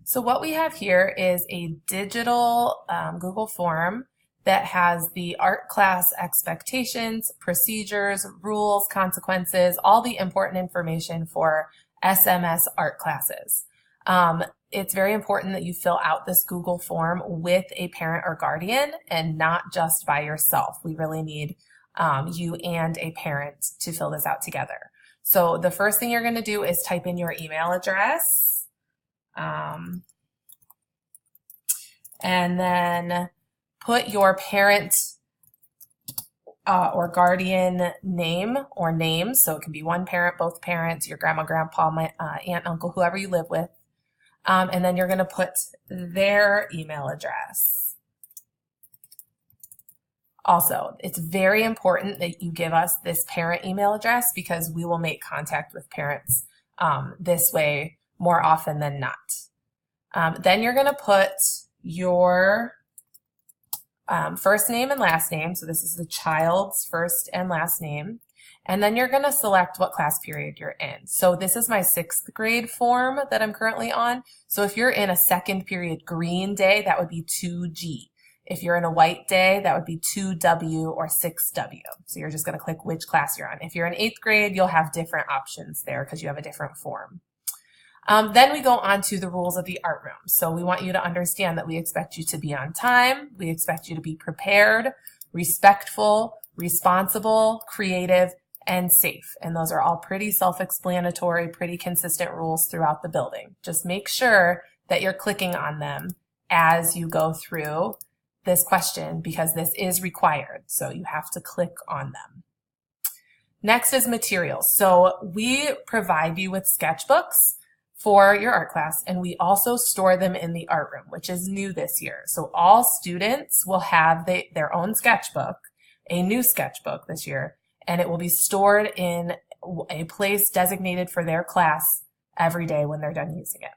So what we have here is a digital Google form that has the art class expectations, procedures, rules, consequences, all the important information for SMS art classes. It's very important that you fill out this Google form with a parent or guardian and not just by yourself. We really need you and a parent to fill this out together. So the first thing you're going to do is type in your email address. And then put your parent or guardian name or names. So it can be one parent, both parents, your grandma, grandpa, aunt, uncle, whoever you live with. And then you're going to put their email address. Also, it's very important that you give us this parent email address because we will make contact with parents this way more often than not. Then you're going to put your first name and last name. So this is the child's first and last name. And then you're going to select what class period you're in. So this is my 6th grade form that I'm currently on. So if you're in a 2nd period green day, that would be 2G. If you're in a white day, that would be 2W or 6W. So you're just going to click which class you're on. If you're in 8th grade, you'll have different options there because you have a different form. Then we go on to the rules of the art room. So we want you to understand that we expect you to be on time. We expect you to be prepared, respectful, responsible, creative, and safe. And those are all pretty self-explanatory, pretty consistent rules throughout the building. Just make sure that you're clicking on them as you go through this question because this is required. So you have to click on them. Next is materials. So we provide you with sketchbooks for your art class, and we also store them in the art room, which is new this year. So all students will have their own sketchbook, a new sketchbook this year, and it will be stored in a place designated for their class every day when they're done using it.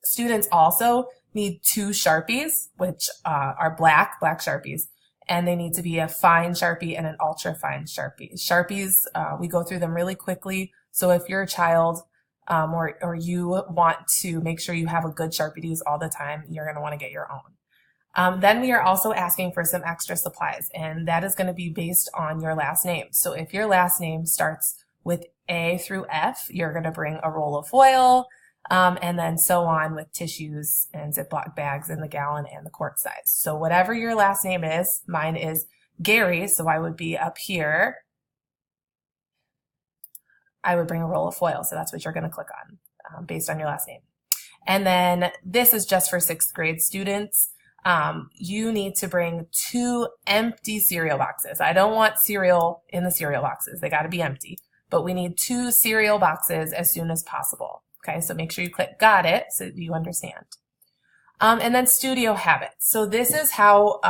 Students also need 2 Sharpies, which are black Sharpies, and they need to be a fine Sharpie and an ultra fine Sharpie. Sharpies, we go through them really quickly, so if your child or you want to make sure you have a good Sharpie to use all the time, you're going to want to get your own. Then we are also asking for some extra supplies, and that is going to be based on your last name. So if your last name starts with A through F, you're going to bring a roll of foil, and then so on with tissues and Ziploc bags in the gallon and the quart size. So whatever your last name is, mine is Gary, so I would be up here. I would bring a roll of foil, so that's what you're going to click on based on your last name. And then this is just for 6th grade students. You need to bring 2 empty cereal boxes. I don't want cereal in the cereal boxes. They got to be empty. But we need 2 cereal boxes as soon as possible. Okay, so make sure you click got it so that you understand. And then studio habits. So this is how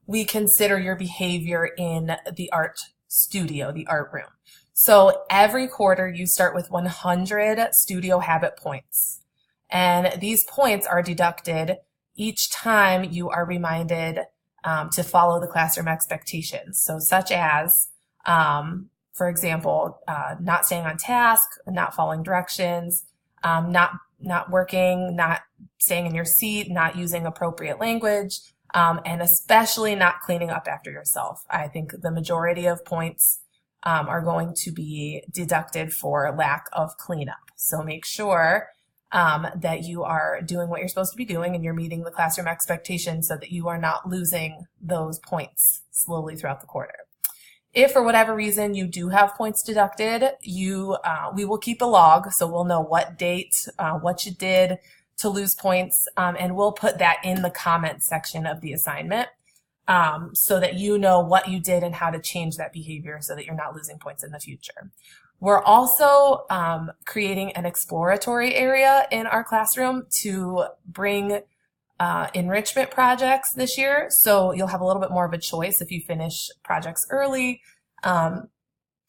we consider your behavior in the art studio, the art room. So every quarter you start with 100 studio habit points. And these points are deducted each time you are reminded to follow the classroom expectations. So such as, for example, not staying on task, not following directions, not working, not staying in your seat, not using appropriate language, and especially not cleaning up after yourself. I think the majority of points are going to be deducted for lack of cleanup. So make sure that you are doing what you're supposed to be doing and you're meeting the classroom expectations so that you are not losing those points slowly throughout the quarter. If for whatever reason you do have points deducted, we will keep a log so we'll know what date, what you did to lose points, and we'll put that in the comments section of the assignment so that you know what you did and how to change that behavior so that you're not losing points in the future. We're also creating an exploratory area in our classroom to bring enrichment projects this year. So you'll have a little bit more of a choice if you finish projects early.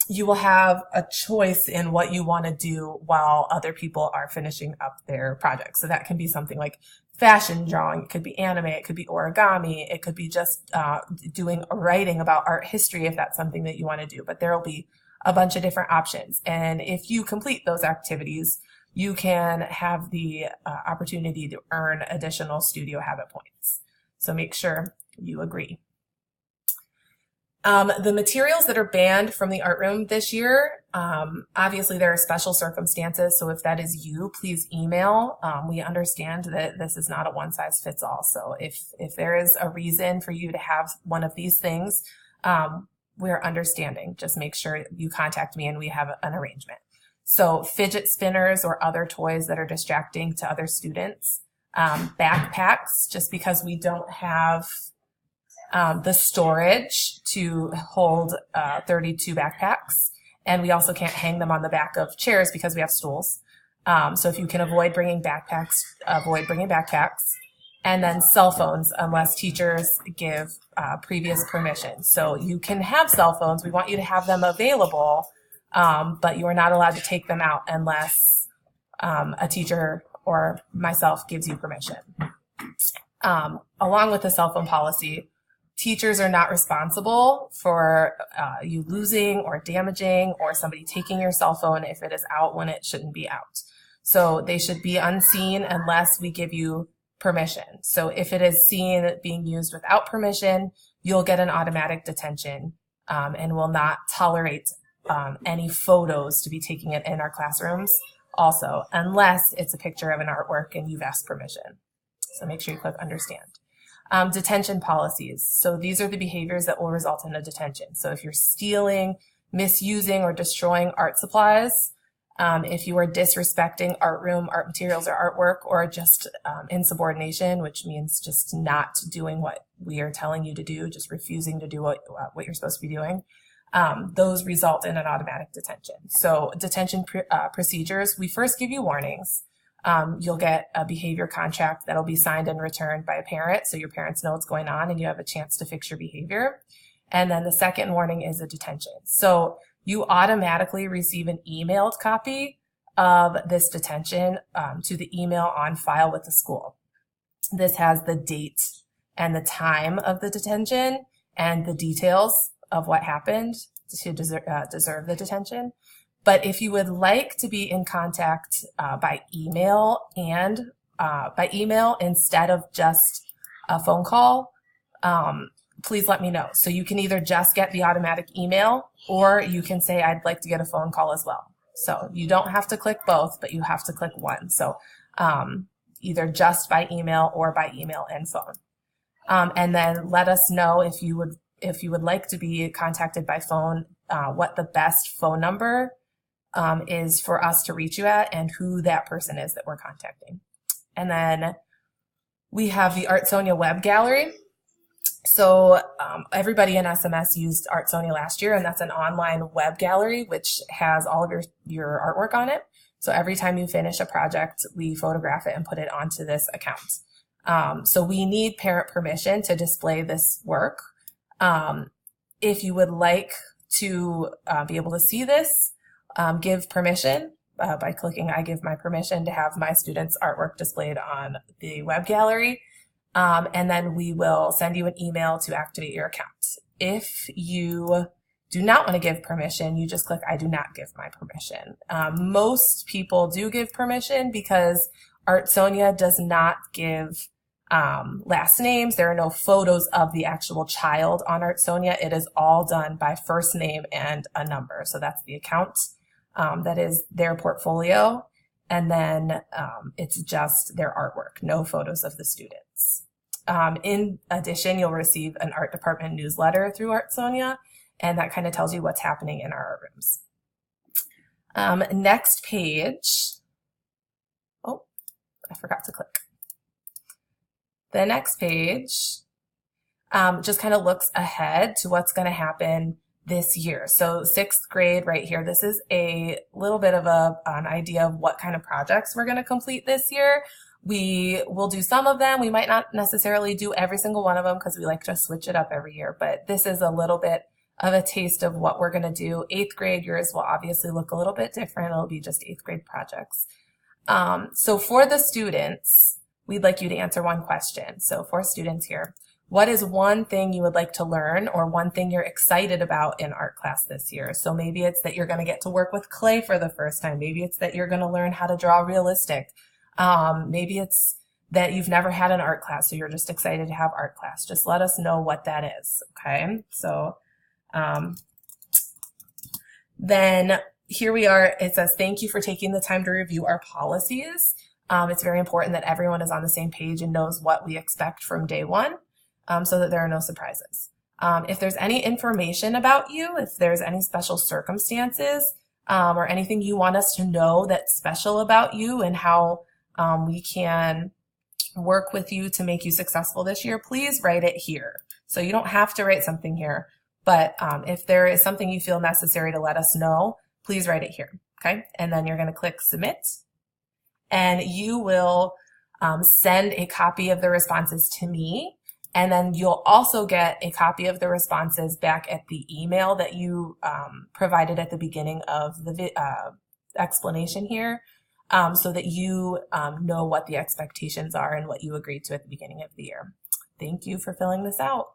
You will have a choice in what you want to do while other people are finishing up their projects. So that can be something like fashion drawing, it could be anime, it could be origami, it could be just doing writing about art history if that's something that you want to do. But there will be a bunch of different options. And if you complete those activities, you can have the opportunity to earn additional Studio Habit points. So make sure you agree. The materials that are banned from the art room this year, obviously there are special circumstances, so if that is you, please email. We understand that this is not a one-size-fits-all, so if there is a reason for you to have one of these things, we're understanding. Just make sure you contact me and we have an arrangement. So fidget spinners or other toys that are distracting to other students, backpacks, just because we don't have the storage to hold 32 backpacks, and we also can't hang them on the back of chairs because we have stools. So if you can avoid bringing backpacks, avoid bringing backpacks. And then cell phones, unless teachers give previous permission. So you can have cell phones. We want you to have them available, but you are not allowed to take them out unless a teacher or myself gives you permission. Along with the cell phone policy, teachers are not responsible for you losing or damaging or somebody taking your cell phone if it is out when it shouldn't be out. So they should be unseen unless we give you permission. So if it is seen being used without permission, you'll get an automatic detention and will not tolerate any photos to be taking it in our classrooms also, unless it's a picture of an artwork and you've asked permission. So make sure you click understand. Detention policies. So these are the behaviors that will result in a detention. So if you're stealing, misusing, or destroying art supplies, if you are disrespecting art room, art materials, or artwork, or just insubordination, which means just not doing what we are telling you to do, just refusing to do what you're supposed to be doing, those result in an automatic detention. So detention procedures, we first give you warnings. You'll get a behavior contract that'll be signed and returned by a parent, so your parents know what's going on and you have a chance to fix your behavior. And then the second warning is a detention. So you automatically receive an emailed copy of this detention to the email on file with the school. This has the date and the time of the detention and the details of what happened to deserve the detention. But if you would like to be in contact by email instead of just a phone call, please let me know. So you can either just get the automatic email, or you can say, I'd like to get a phone call as well. So you don't have to click both, but you have to click one. So either just by email or by email and phone. And then let us know if you would like to be contacted by phone, what the best phone number is for us to reach you at and who that person is that we're contacting. And then we have the Artsonia web gallery. So everybody in SMS used Artsonia last year, and that's an online web gallery which has all of your artwork on it. So every time you finish a project, we photograph it and put it onto this account. So we need parent permission to display this work. If you would like to be able to see this, give permission by clicking I give my permission to have my students' artwork displayed on the web gallery. And then we will send you an email to activate your account. If you do not want to give permission, you just click I do not give my permission. Most people do give permission because Artsonia does not give last names. There are no photos of the actual child on Artsonia. It is all done by first name and a number. So that's the account. That is their portfolio. And then it's just their artwork, no photos of the students. In addition, you'll receive an art department newsletter through Artsonia, and that kind of tells you what's happening in our art rooms. Next page. Oh, I forgot to click. The next page just kind of looks ahead to what's going to happen this year. So 6th grade right here, this is a little bit of an idea of what kind of projects we're going to complete this year. We will do some of them. We might not necessarily do every single one of them because we like to switch it up every year, but this is a little bit of a taste of what we're going to do. 8th grade, yours will obviously look a little bit different. It'll be just 8th grade projects. So for the students, we'd like you to answer one question. So for students here, what is one thing you would like to learn or one thing you're excited about in art class this year? So maybe it's that you're going to get to work with clay for the first time. Maybe it's that you're going to learn how to draw realistic. Maybe it's that you've never had an art class, so you're just excited to have art class. Just let us know what that is, okay? So then here we are. It says, thank you for taking the time to review our policies. It's very important that everyone is on the same page and knows what we expect from day one, so that there are no surprises. If there's any information about you, if there's any special circumstances, or anything you want us to know that's special about you and how we can work with you to make you successful this year, please write it here. So you don't have to write something here, but if there is something you feel necessary to let us know, please write it here, okay? And then you're going to click submit, and you will send a copy of the responses to me, and then you'll also get a copy of the responses back at the email that you provided at the beginning of the explanation here, so that you know what the expectations are and what you agreed to at the beginning of the year. Thank you for filling this out.